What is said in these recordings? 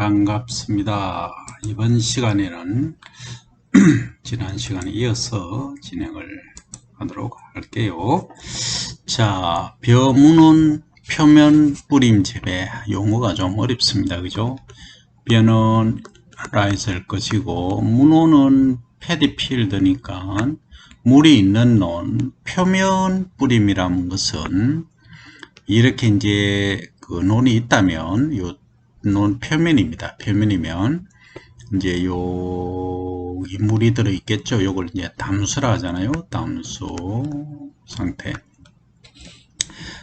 반갑습니다. 이번 시간에는 지난 시간에 이어서 진행을 하도록 할게요. 자, 벼무는 표면 뿌림 재배 용어가 좀 어렵습니다. 그죠? 벼는 라이스일 것이고 문호는 패디필드니까 물이 있는 논 표면 뿌림이라는 것은 이렇게 이제 그 논이 있다면 요 논 표면입니다. 표면이면 이제 요 물이 들어 있겠죠. 요걸 이제 담수라 하잖아요. 담수 상태.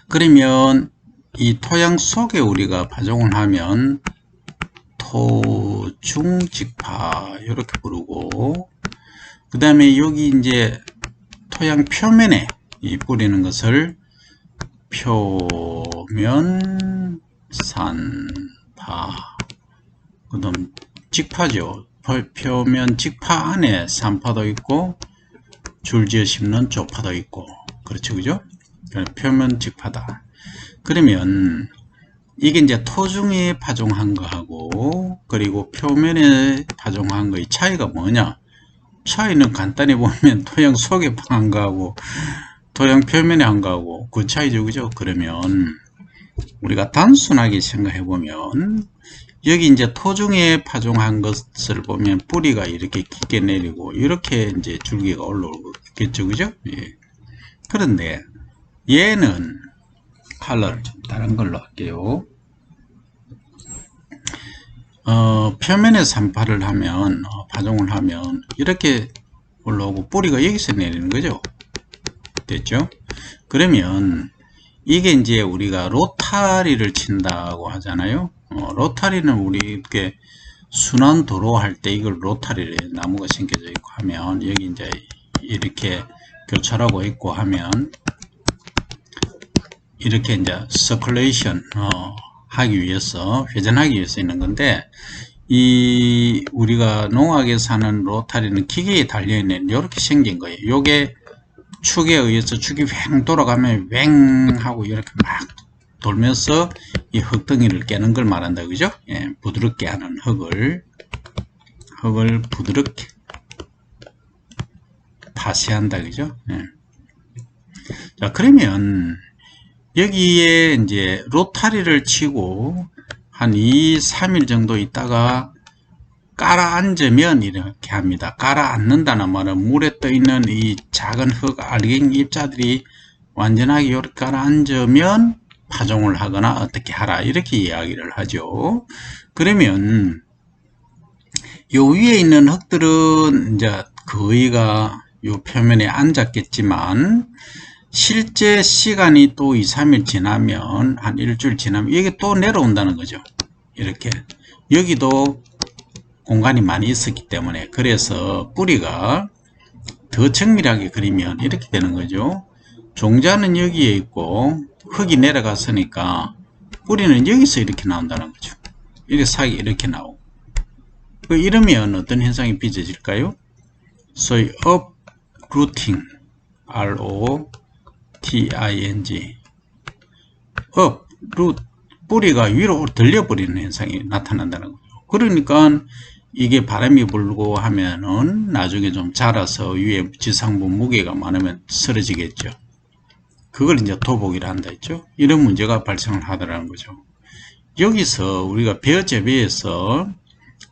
그러면 이 토양 속에 우리가 파종을 하면 토중직파 이렇게 부르고, 그 다음에 여기 이제 토양 표면에 이 뿌리는 것을 표면 산파, 그 다음 직파죠. 표면 직파 안에 산파도 있고 줄지어 심는 쪽파도 있고, 그렇죠, 그죠? 표면 직파다. 그러면 이게 이제 토중에 파종한 거하고 그리고 표면에 파종한 거의 차이가 뭐냐? 차이는 간단히 보면 토양 속에 한 거하고 토양 표면에 한 거하고 그 차이죠, 그죠? 그러면 우리가 단순하게 생각해 보면 여기 이제 토중에 파종한 것을 보면 뿌리가 이렇게 깊게 내리고 이렇게 이제 줄기가 올라오겠죠, 그죠? 예. 그런데 얘는 컬러를 좀 다른 걸로 할게요. 표면에 산파를 하면 파종을 하면 이렇게 올라오고 뿌리가 여기서 내리는 거죠. 됐죠? 그러면 이게 이제 우리가 로타리를 친다고 하잖아요. 로타리는 우리 이렇게 순환 도로 할 때 이걸 로타리를 나무가 심겨져 있고 하면 여기 이제 이렇게 교차하고 있고 하면 이렇게 이제 서큘레이션 하기 위해서, 회전하기 위해서 있는 건데, 이 우리가 농학에서 하는 로타리는 기계에 달려있는 이렇게 생긴 거예요. 요게 축에 의해서 축이 휑 돌아가면 왱 하고 이렇게 막 돌면서 이 흙덩이를 깨는 걸 말한다, 그죠? 예, 부드럽게 하는 흙을 부드럽게 파쇄한다, 그죠? 예. 자, 그러면 여기에 이제 로타리를 치고 한 2, 3일 정도 있다가 깔아앉으면 이렇게 합니다. 깔아앉는다는 말은 물에 떠있는 이 작은 흙, 알갱이 입자들이 완전하게 이렇게 깔아앉으면 파종을 하거나 어떻게 하라, 이렇게 이야기를 하죠. 그러면 요 위에 있는 흙들은 이제 거의가 요 표면에 앉았겠지만 실제 시간이 또 2, 3일 지나면, 한 일주일 지나면 이게 또 내려온다는 거죠. 이렇게 여기도 공간이 많이 있었기 때문에, 그래서 뿌리가 더 정밀하게 그리면 이렇게 되는 거죠. 종자는 여기에 있고 흙이 내려갔으니까 뿌리는 여기서 이렇게 나온다는 거죠. 이렇게 사이 이렇게 나오고, 이러면 어떤 현상이 빚어질까요? 소위 uprooting, R-O-T-I-N-G, uproot, 뿌리가 위로 들려버리는 현상이 나타난다는 거죠. 그러니까 이게 바람이 불고 하면은 나중에 좀 자라서 위에 지상부 무게가 많으면 쓰러지겠죠. 그걸 이제 도복이라 한다 했죠. 이런 문제가 발생을 하더라는 거죠. 여기서 우리가 벼 재배에서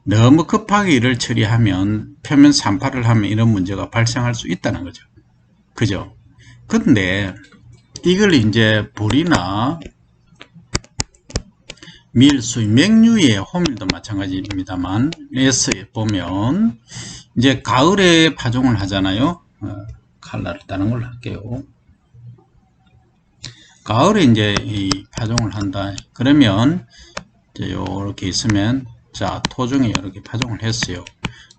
너무 급하게 일을 처리하면, 표면 산파를 하면 이런 문제가 발생할 수 있다는 거죠. 그죠? 근데 이걸 이제 보리나 밀, 소위 맹류의 호밀도 마찬가지입니다만, 에서 보면 이제 가을에 파종을 하잖아요. 칼라를 다른 걸로 할게요. 가을에 이제 이 파종을 한다. 그러면 이제 요렇게 있으면, 자, 토중에 이렇게 파종을 했어요.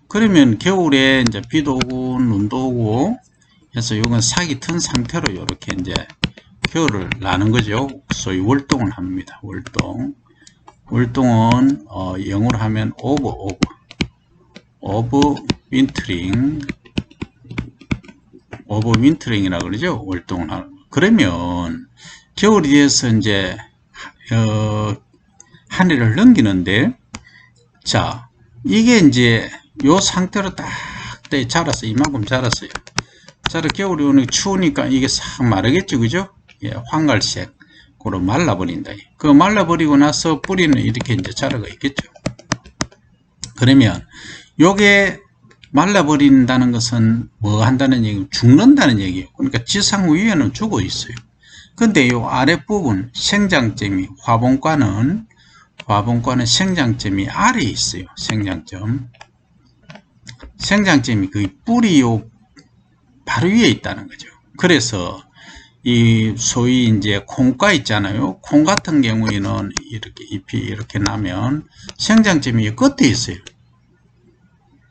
그러면 겨울에 이제 비도 오고 눈도 오고 해서 이건 삭이 튼 상태로 이렇게 이제 겨울을 나는 거죠. 소위 월동을 합니다. 월동은 영어로 하면 오브 윈터링이라 그러죠. 월동을 하는. 그러면 겨울이 돼서 이제 한 해를 넘기는데 자, 이게 이제 요 상태로 딱 자랐어. 이만큼 자랐어요. 자라 겨울이 오늘 추우니까 이게 싹 마르겠죠, 그죠? 예, 황갈색. 그로 말라버린다. 그 말라버리고 나서 뿌리는 이렇게 이제 자라가 있겠죠. 그러면 요게 말라버린다는 것은 뭐 한다는 얘기? 죽는다는 얘기예요. 그러니까 지상 위에는 죽어 있어요. 근데 요 아랫부분 생장점이 화분과는 생장점이 아래에 있어요. 생장점이 그 뿌리 요 바로 위에 있다는 거죠. 그래서 이 소위 이제 콩과 있잖아요. 콩 같은 경우에는 이렇게 잎이 이렇게 나면 생장점이 끝에 있어요.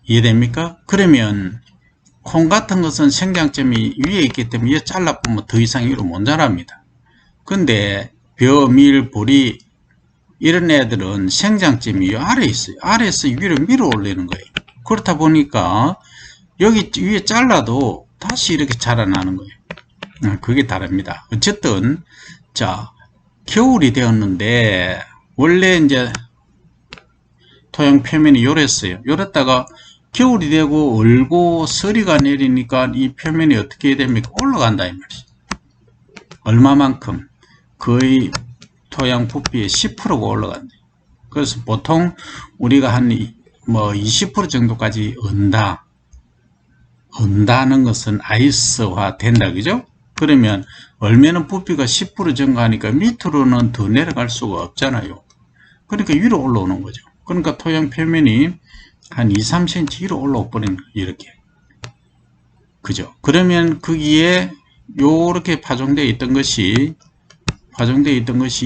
이해됩니까? 그러면 콩 같은 것은 생장점이 위에 있기 때문에 이거 잘라보면 더 이상 위로 못 자랍니다. 근데 벼, 밀, 보리 이런 애들은 생장점이 아래에 있어요. 아래에서 위로 밀어 올리는 거예요. 그렇다 보니까 여기 위에 잘라도 다시 이렇게 자라나는 거예요. 그게 다릅니다. 어쨌든 자, 겨울이 되었는데 원래 이제 토양 표면이 요랬어요. 요랬다가 겨울이 되고 얼고 서리가 내리니까 이 표면이 어떻게 됩니까? 올라간다 이 말이죠. 얼마만큼? 거의 토양 부피의 10%가 올라간다. 그래서 보통 우리가 한 뭐 20% 정도까지 언다는 것은 아이스화 된다, 그죠? 그러면 얼면은 부피가 10% 증가하니까 밑으로는 더 내려갈 수가 없잖아요. 그러니까 위로 올라오는 거죠. 그러니까 토양 표면이 한 2, 3cm 위로 올라와 버리는 거예요. 이렇게. 그죠? 그러면 거기에 요렇게 파종되어 있던 것이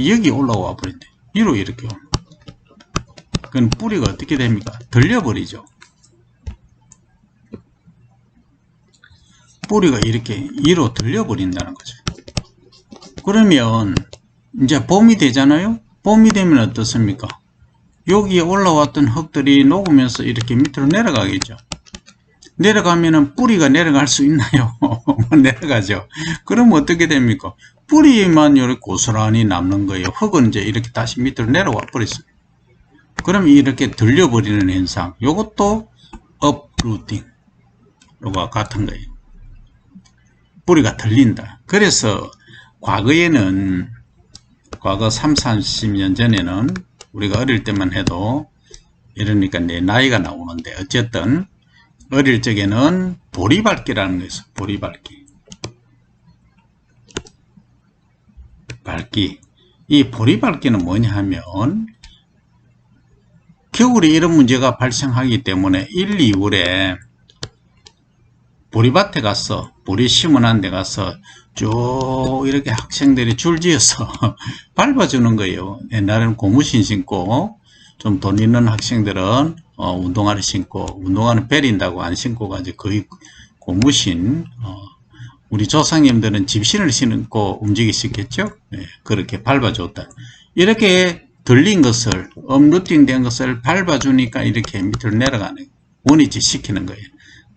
여기 올라와 버린대. 위로 이렇게. 그건 뿌리가 어떻게 됩니까? 들려버리죠. 뿌리가 이렇게 위로 들려버린다는 거죠. 그러면 이제 봄이 되잖아요. 봄이 되면 어떻습니까? 여기에 올라왔던 흙들이 녹으면서 이렇게 밑으로 내려가겠죠. 내려가면은 뿌리가 내려갈 수 있나요? 내려가죠. 그럼 어떻게 됩니까? 뿌리만 이렇게 고스란히 남는 거예요. 흙은 이제 이렇게 다시 밑으로 내려와 버렸어요. 그럼 이렇게 들려버리는 현상. 이것도 uprooting. 요거 같은 거예요. 뿌리가 들린다. 그래서 과거에는 과거 30-40년 전에는 우리가 어릴 때만 해도 이러니까 내 나이가 나오는데 어쨌든 어릴 적에는 보리밟기라는 거 있어. 보리밟기. 이 보리밟기는 뭐냐 하면 겨울에 이런 문제가 발생하기 때문에 1, 2월에 보리밭에 가서 보리 심어놓은 데 가서 쭉 이렇게 학생들이 줄지어서 밟아주는 거예요. 옛날에는 고무신 신고 좀 돈 있는 학생들은 운동화를 신고 운동화는 베린다고 안 신고 가지고 거의 고무신 우리 조상님들은 집신을 신고 움직이시겠죠. 네, 그렇게 밟아줬다. 이렇게 들린 것을 업루팅 된 것을 밟아주니까 이렇게 밑으로 내려가는 원위치 시키는 거예요.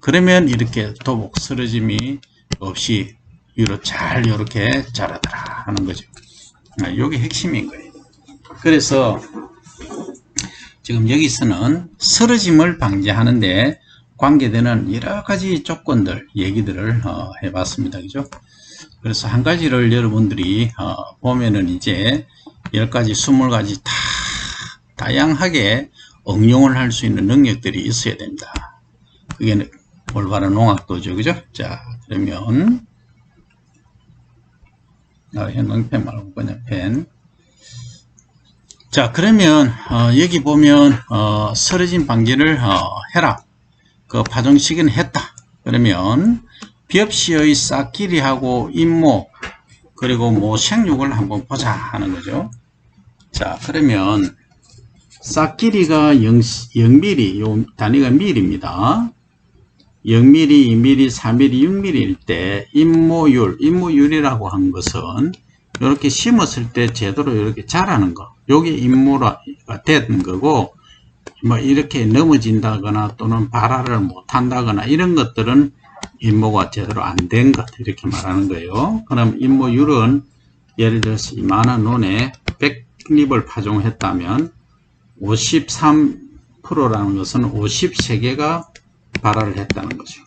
그러면 이렇게 도복 쓰러짐이 없이 위로 잘 이렇게 자라더라 하는 거죠. 이게 핵심인 거예요. 그래서 지금 여기서는 쓰러짐을 방지하는데 관계되는 여러 가지 조건들 얘기들을 해봤습니다. 그죠? 그래서 한 가지를 여러분들이 보면은 이제 10가지, 20가지 다 다양하게 응용을 할 수 있는 능력들이 있어야 됩니다. 그게 올바른 농학도죠. 그죠? 자, 그러면 형광펜 말고 그냥 펜. 자, 그러면 여기 보면 쓰러짐 방지를 해라. 그 파종 시기는 했다. 그러면 벽시의 싹끼리하고 잇모 그리고 뭐 생육을 한번 보자 하는 거죠. 자, 그러면 싹끼리가 0mm, 요 단위가 밀입니다. 0mm, 2mm, 4mm, 6mm일 때 잇모율이라고 한 것은 이렇게 심었을 때 제대로 이렇게 자라는 거. 요게 잇모가 된 거고, 뭐 이렇게 넘어진다거나 또는 발화를 못한다거나 이런 것들은 잇모가 제대로 안 된 것 이렇게 말하는 거예요. 그럼 잇모율은 예를 들어서 이만한 논에 100립을 파종했다면 53% 10%라는 것은 53개가 발화를 했다는 거죠.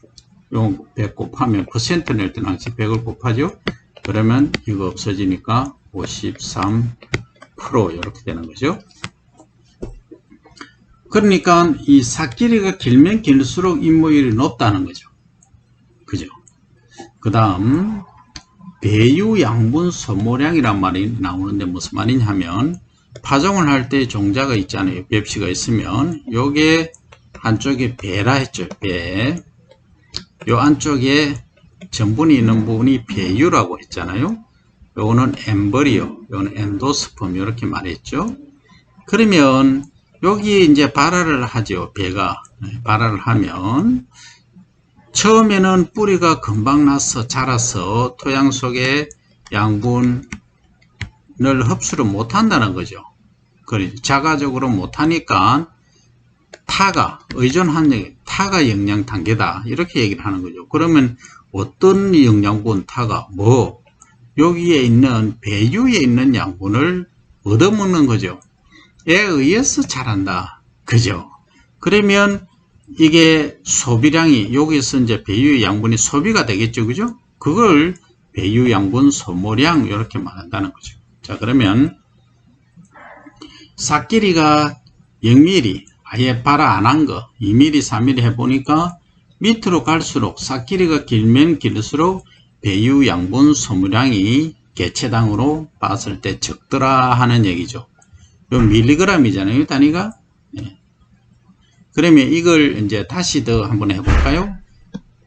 요 100 곱하면 퍼센트 낼 때는 항상 100을 곱하죠. 그러면 이거 없어지니까 53% 이렇게 되는 거죠. 그러니까 이 삭길이가 길면 길수록 인모율이 높다는 거죠. 그죠? 그 다음 배유 양분 소모량이란 말이 나오는데 무슨 말이냐 하면 파종을 할 때 종자가 있잖아요. 맵시가 있으면 요게 한쪽에 배라 했죠. 배. 요 안쪽에 전분이 있는 부분이 배유라고 했잖아요. 요거는 엠버리오, 요거는 엔도스펌 이렇게 말했죠. 그러면 여기 이제 발화를 하죠. 배가 발화를 하면 처음에는 뿌리가 금방 나서 자라서 토양 속에 양분을 흡수를 못한다는 거죠. 자가적으로 못하니까 타가 의존한 타가 영양 단계다 이렇게 얘기를 하는 거죠. 그러면 어떤 영양분 타가 뭐 여기에 있는 배유에 있는 양분을 얻어먹는 거죠. 에 의해서 자란다. 그죠? 그러면 이게 소비량이 여기서 이제 배유 양분이 소비가 되겠죠. 그죠? 그걸 배유 양분 소모량 이렇게 말한다는 거죠. 자, 그러면 삭길이가 0mm 아예 발화 안 한 거 2mm 3mm 해보니까 밑으로 갈수록 삭길이가 길면 길수록 배유 양분 소모량이 개체당으로 봤을 때 적더라 하는 얘기죠. 요 밀리그램이잖아요, 단위가. 네. 그러면 이걸 이제 다시 더 한번 해볼까요?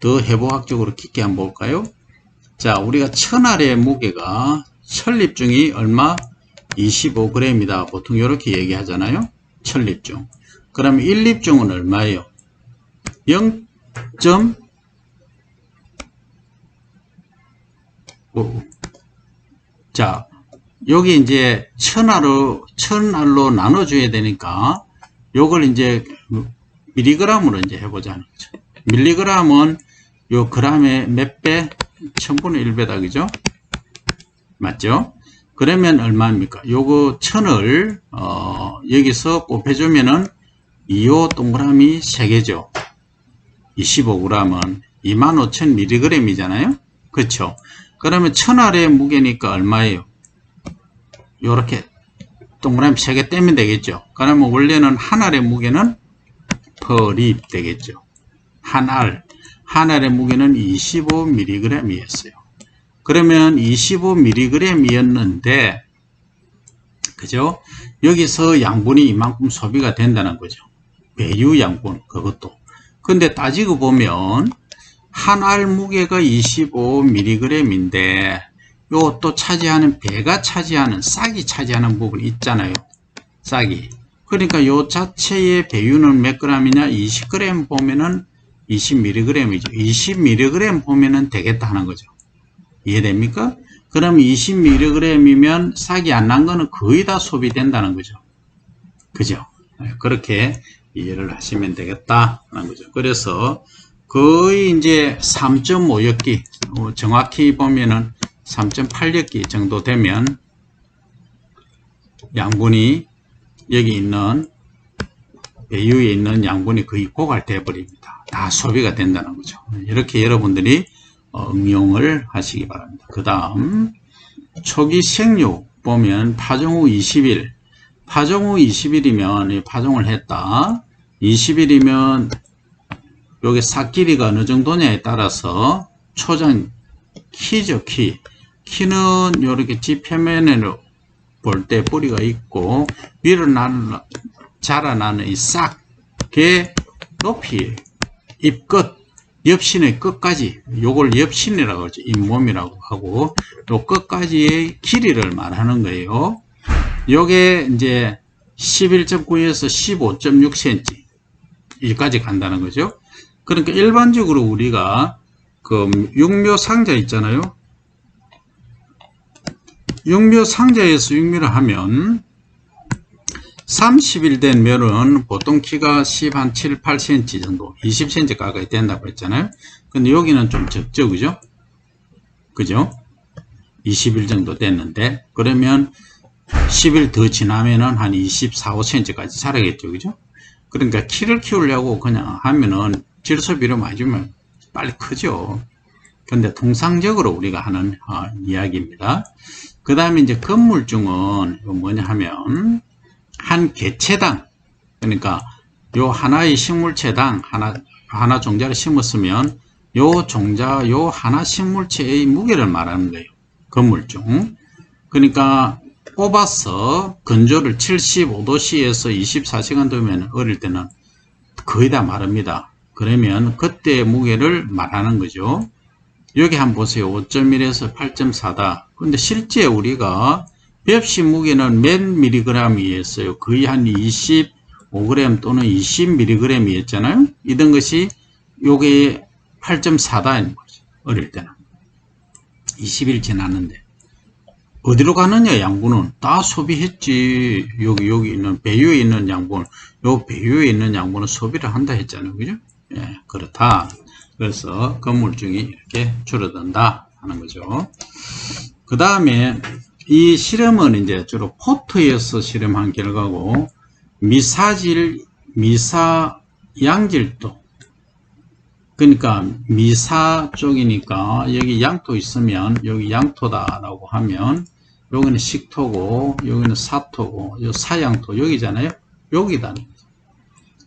더 해부학적으로 깊게 한번 볼까요? 자, 우리가 1000알의 무게가 천립중이 얼마? 25g이다. 보통 이렇게 얘기하잖아요. 천립중. 그럼 1립중은 얼마예요? 0. 자, 여기 이제 1000알로 나눠줘야 되니까 요걸 이제 밀리그램으로 이제 해보자는 거죠. 밀리그램은 요 그램에 몇 배? 1000분의 1배다. 그죠? 맞죠? 그러면 얼마입니까? 요거 1000을 여기서 곱해주면은 2호 동그라미 3개죠. 25g은 25,000mg이잖아요. 그렇죠? 그러면 1000알의 무게니까 얼마예요? 요렇게 동그라미 3개 떼면 되겠죠. 그러면 원래는 한 알의 무게는 퍼립 되겠죠. 한 알의 무게는 25mg이었어요. 그러면 25mg이었는데 그죠? 여기서 양분이 이만큼 소비가 된다는 거죠. 배유 양분 그것도. 근데 따지고 보면 한 알 무게가 25mg인데 요 또 차지하는 배가 차지하는 싹이 차지하는 부분이 있잖아요. 싹이. 그러니까 요 자체의 배유는 몇 g이냐? 20g 보면은 20mg이죠. 20mg 보면은 되겠다 하는 거죠. 이해됩니까? 그럼 20mg이면 싹이 안 난 거는 거의 다 소비된다는 거죠. 그죠? 그렇게 이해를 하시면 되겠다 하는 거죠. 그래서 거의 이제 3.5엽기 정확히 보면은 3.8엽기 정도 되면 양분이 여기 있는 배유에 있는 양분이 거의 고갈돼 버립니다. 다 소비가 된다는 거죠. 이렇게 여러분들이 응용을 하시기 바랍니다. 그 다음 초기 생육 보면 파종 후 20일 파종 후 20일이면 파종을 했다. 20일이면 요게 삭길이가 어느 정도냐에 따라서 초장 키죠. 키는 이렇게 지표면으로 볼 때 뿌리가 있고 위로 자라나는 이 싹의 높이 잎끝 엽신의 끝까지 요걸 엽신이라고 하죠. 잇몸이라고 하고 요 끝까지의 길이를 말하는 거예요. 요게 이제 11.9에서 15.6cm 여기까지 간다는 거죠. 그러니까 일반적으로 우리가 그 육묘 상자 있잖아요. 육묘 상자에서 육묘를 하면 30일 된 멸은 보통 키가 10한 7, 8cm 정도 20cm 가까이 된다고 했잖아요. 근데 여기는 좀 적죠. 그죠? 그죠? 20일 정도 됐는데 그러면 10일 더 지나면은 한 24, 5cm까지 자라겠죠. 그죠? 그러니까 키를 키우려고 그냥 하면은 질소 비료 많이 주면 빨리 크죠. 근데 통상적으로 우리가 하는 이야기입니다. 그 다음에 이제 건물중은 뭐냐 하면 한 개체당, 그러니까 요 하나의 식물체당 하나 종자를 심었으면 요 종자 요 하나 식물체의 무게를 말하는 거예요. 건물중. 그러니까 뽑아서 건조를 75도씨에서 24시간 두면 어릴 때는 거의 다 마릅니다. 그러면 그때의 무게를 말하는 거죠. 여기 한번 보세요. 5.1에서 8.4다. 근데 실제 우리가 벽시 무게는 몇 mg이었어요? 거의 한 25g 또는 20mg이었잖아요. 이런 것이 요게 8.4다인 거죠. 어릴 때는. 20일 지났는데. 어디로 가느냐, 양분은? 다 소비했지. 여기 있는, 배유에 있는 양분, 요 배유에 있는 양분은 소비를 한다 했잖아요. 그죠? 예, 그렇다. 그래서 건물중이 이렇게 줄어든다 하는 거죠. 그 다음에 이 실험은 이제 주로 포트에서 실험한 결과고, 양질도. 그러니까 미사 쪽이니까 여기 양토 있으면 여기 양토다라고 하면 여기는 식토고 여기는 사토고 요 사양토 여기잖아요. 여기다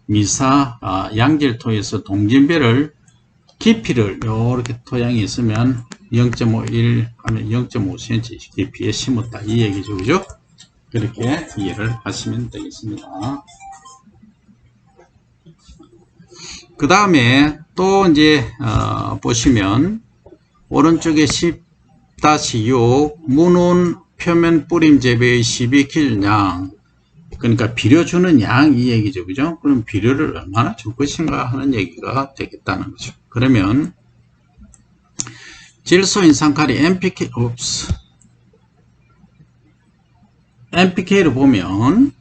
미사 양질토에서 동진배를 깊이를 이렇게 토양이 있으면 0.51 하면 0.5cm 깊이에 심었다 이 얘기죠. 그죠? 그렇게 이해를 하시면 되겠습니다. 그 다음에 또 이제 보시면 오른쪽에 10-6 문온 표면 뿌림 재배의 12kg량 그러니까 비료 주는 양 이 얘기죠. 그죠? 그럼 비료를 얼마나 줄 것인가 하는 얘기가 되겠다는 거죠. 그러면 질소 인산칼이 NPK를 보면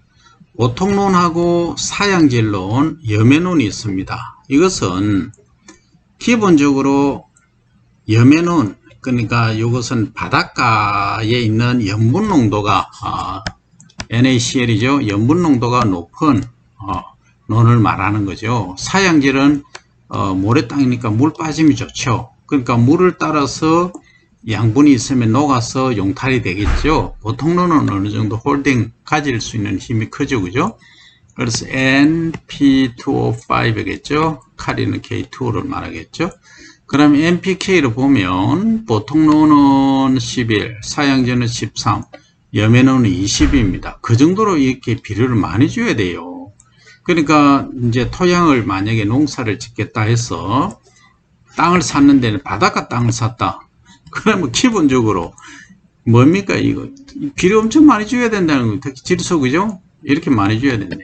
보통론하고 사양질론, 염해논이 있습니다. 이것은 기본적으로 염해논, 그러니까 이것은 바닷가에 있는 염분 농도가 NaCl이죠. 염분 농도가 높은 논을 말하는 거죠. 사양질은 모래 땅이니까 물 빠짐이 좋죠. 그러니까 물을 따라서 양분이 있으면 녹아서 용탈이 되겠죠. 보통론은 어느 정도 홀딩 가질 수 있는 힘이 크죠. 그죠? 그래서 NP2O5겠죠. 칼리는 K2O를 말하겠죠. 그럼 NPK를 보면 보통론은 11, 사양제는 13, 염해논은 20입니다. 그 정도로 이렇게 비료를 많이 줘야 돼요. 그러니까 이제 토양을 만약에 농사를 짓겠다 해서 땅을 샀는데 바닷가 땅을 샀다. 그러면 기본적으로 뭡니까 이거 비료 엄청 많이 줘야 된다는 거 특히 질소 그죠? 이렇게 많이 줘야 된대.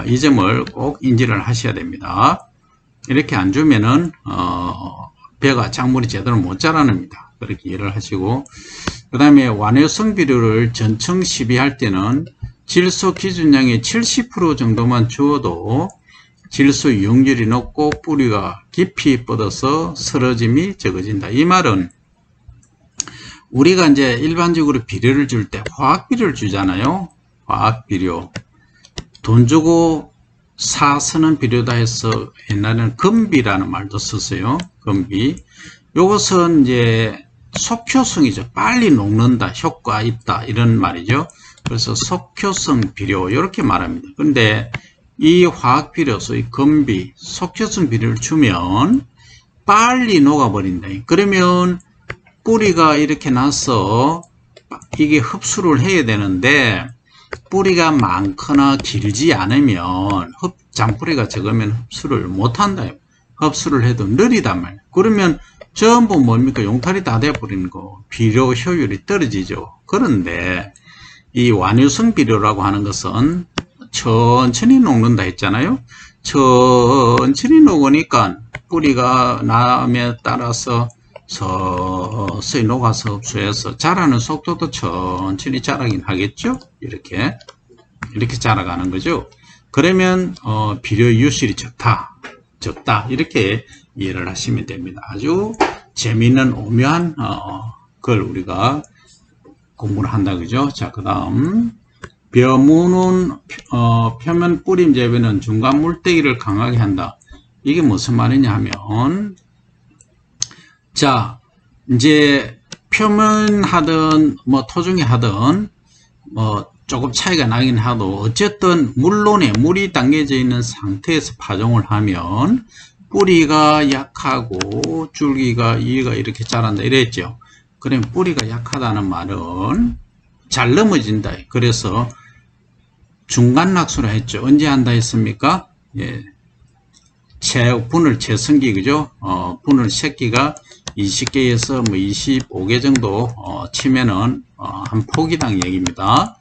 이 점을 꼭 인지를 하셔야 됩니다. 이렇게 안 주면은 배가 작물이 제대로 못 자랍니다. 그렇게 이해를 하시고 그 다음에 완효성 비료를 전청 시비할 때는 질소 기준량의 70% 정도만 주어도 질소 이용률이 높고 뿌리가 깊이 뻗어서 쓰러짐이 적어진다. 이 말은 우리가 이제 일반적으로 비료를 줄 때 화학비료를 주잖아요. 화학비료. 돈 주고 쓰는 비료다 해서 옛날에는 금비라는 말도 썼어요. 금비. 요것은 이제 속효성이죠. 빨리 녹는다, 효과 있다 이런 말이죠. 그래서 속효성 비료 이렇게 말합니다. 그런데 이 화학비료, 소위 금비, 속효성 비료를 주면 빨리 녹아버린다. 그러면 뿌리가 이렇게 나서 이게 흡수를 해야 되는데 뿌리가 많거나 길지 않으면 잔뿌리가 적으면 흡수를 못한다. 흡수를 해도 느리단 말이에요. 그러면 전부 뭡니까? 용탈이 다 돼버리는 거. 비료 효율이 떨어지죠. 그런데 이 완효성 비료라고 하는 것은 천천히 녹는다 했잖아요. 천천히 녹으니까 뿌리가 남에 따라서 서서히 녹아서 흡수해서 자라는 속도도 천천히 자라긴 하겠죠. 이렇게 자라가는 거죠. 그러면 비료 유실이 적다 이렇게 이해를 하시면 됩니다. 아주 재미있는 오묘한 걸 우리가 공부를 한다 그죠. 자, 그 다음 벼무는 표면 뿌림 재배는 중간 물때기를 강하게 한다. 이게 무슨 말이냐 하면, 자, 이제 표면 하든 뭐 토종이 하든 뭐 조금 차이가 나긴 하도 어쨌든 물론에 물이 담겨져 있는 상태에서 파종을 하면 뿌리가 약하고 줄기가 이가 이렇게 자란다 이랬죠. 그럼 뿌리가 약하다는 말은 잘 넘어진다. 그래서 중간 낙수라 했죠. 언제 한다 했습니까? 예. 분을 채성기, 그죠? 분을 새끼가 20개에서 뭐 25개 정도, 치면은, 한 포기당 얘기입니다.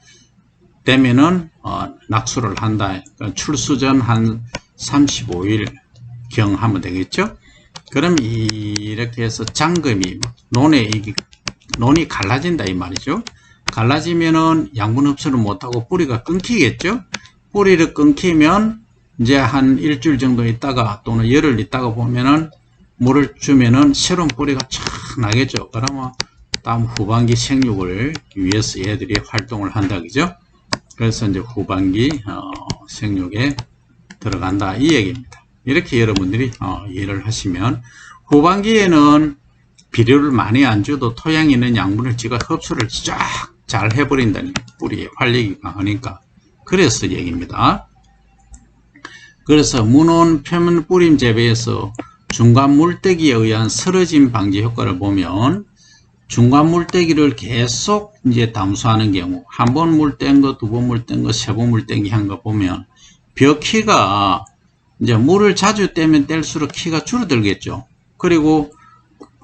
되면은, 낙수를 한다. 그러니까 출수전 한 35일 경 하면 되겠죠? 그럼 이렇게 해서 잠금이, 논이 갈라진다, 이 말이죠. 갈라지면은 양분 흡수를 못하고 뿌리가 끊기겠죠? 뿌리를 끊기면 이제 한 일주일 정도 있다가 또는 열흘 있다가 보면은 물을 주면은 새로운 뿌리가 촥 나겠죠. 그러면 다음 후반기 생육을 위해서 얘들이 활동을 한다, 그죠? 그래서 이제 후반기 생육에 들어간다 이 얘기입니다. 이렇게 여러분들이 이해를 하시면 후반기에는 비료를 많이 안 줘도 토양에 있는 양분을 지가 흡수를 쫙 잘 해버린다니 뿌리에 활력이 강하니까 그래서 얘기입니다. 그래서 문온 표면 뿌림 재배에서 중간 물때기에 의한 쓰러짐 방지 효과를 보면 중간 물때기를 계속 이제 담수하는 경우 한 번 물 뗀 거, 두 번 물 뗀 거, 세 번 물 뗀기 한 거 보면 벼 키가 이제 물을 자주 떼면 뗄수록 키가 줄어들겠죠. 그리고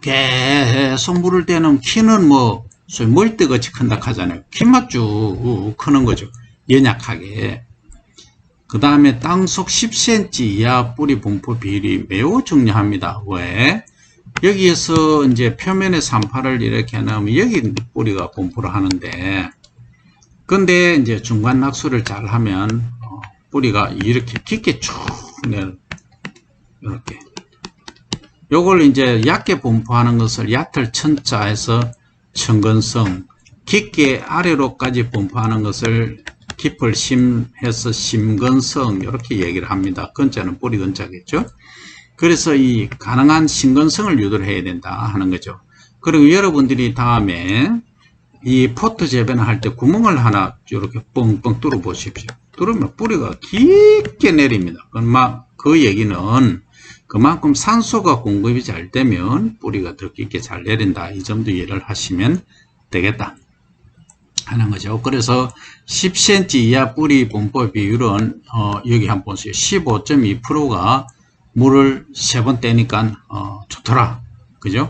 계속 물을 떼는 키는 뭐 소위 멀대같이 큰다 하잖아요. 키만 쭉 크는 거죠. 연약하게. 그 다음에 땅속 10cm 이하 뿌리 분포 비율이 매우 중요합니다. 왜? 여기에서 이제 표면에 산파를 이렇게 넣으면 여기 뿌리가 분포를 하는데, 근데 이제 중간 낙수를 잘 하면 뿌리가 이렇게 깊게 쭉 내려, 이렇게. 요걸 이제 얕게 분포하는 것을 얕을 천자에서 천근성, 깊게 아래로까지 분포하는 것을 깊을 심해서 심근성 이렇게 얘기를 합니다. 근자는 뿌리 근자겠죠. 그래서 이 가능한 심근성을 유도를 해야 된다 하는 거죠. 그리고 여러분들이 다음에 이 포트 재배를 할 때 구멍을 하나 이렇게 뻥뻥 뚫어 보십시오. 뚫으면 뿌리가 깊게 내립니다. 그 얘기는 그만큼 산소가 공급이 잘 되면 뿌리가 더 깊게 잘 내린다. 이 점도 이해를 하시면 되겠다 하는 거죠. 그래서 10cm 이하 뿌리 분포 비율은 여기 한번 보세요. 15.2%가 물을 3번 떼니까 좋더라. 그죠?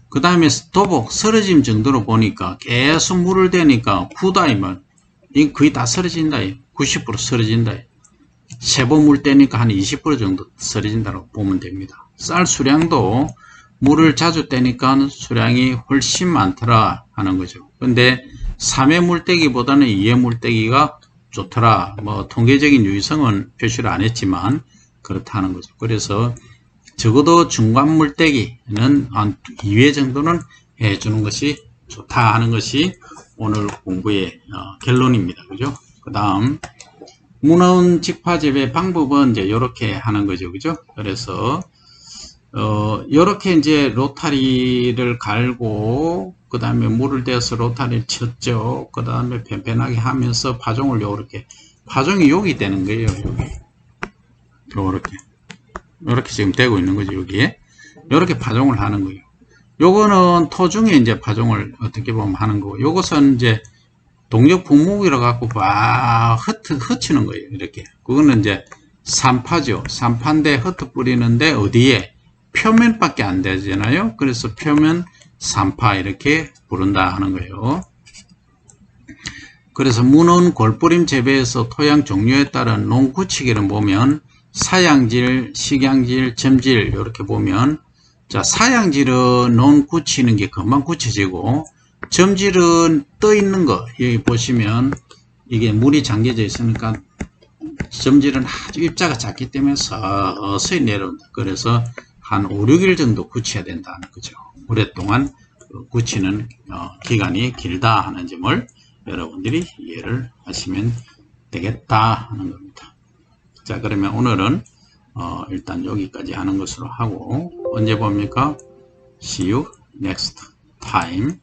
그 다음에 도복 쓰러짐 정도로 보니까 계속 물을 대니까 구다이면 거의 다 쓰러진다. 90% 쓰러진다. 3번 물 떼니까 한 20% 정도 쓰러진다고 보면 됩니다. 쌀 수량도 물을 자주 떼니까 수량이 훨씬 많더라 하는 거죠. 근데 3회 물떼기보다는 2회 물떼기가 좋더라. 뭐 통계적인 유의성은 표시를 안 했지만 그렇다는 거죠. 그래서 적어도 중간 물떼기는 한 2회 정도는 해주는 것이 좋다 하는 것이 오늘 공부의 결론입니다. 그죠? 그 다음 문헌 직파 재배 방법은 이제 이렇게 하는 거죠. 그죠? 그래서 이렇게 이제 로타리를 갈고 그 다음에 물을 대서 로타리를 쳤죠. 그 다음에 팽팽하게 하면서 파종을 요렇게 파종이 여기 되는 거예요. 여기 요렇게 지금 되고 있는 거죠. 여기에 요렇게 파종을 하는 거예요. 요거는 토중에 이제 파종을 어떻게 보면 하는 거고, 요것은 이제 동력 분무기로 갖고 막 흩치는 거예요. 이렇게. 그거는 이제 산파죠. 산파인데 흩어 뿌리는데 어디에? 표면밖에 안 되잖아요. 그래서 표면 산파 이렇게 부른다 하는 거예요. 그래서 문헌 골뿌림 재배에서 토양 종류에 따른 논 굳히기를 보면 사양질, 식양질, 점질 이렇게 보면, 자, 사양질은 논 굳히는 게 금방 굳혀지고, 점질은 떠 있는 거 여기 보시면 이게 물이 잠겨져 있으니까 점질은 아주 입자가 작기 때문에 서서히 내려온다. 그래서 한 5, 6일 정도 굳혀야 된다는 거죠. 오랫동안 굳히는 기간이 길다 하는 점을 여러분들이 이해를 하시면 되겠다 하는 겁니다. 자, 그러면 오늘은 일단 여기까지 하는 것으로 하고, 언제 봅니까? See you next time.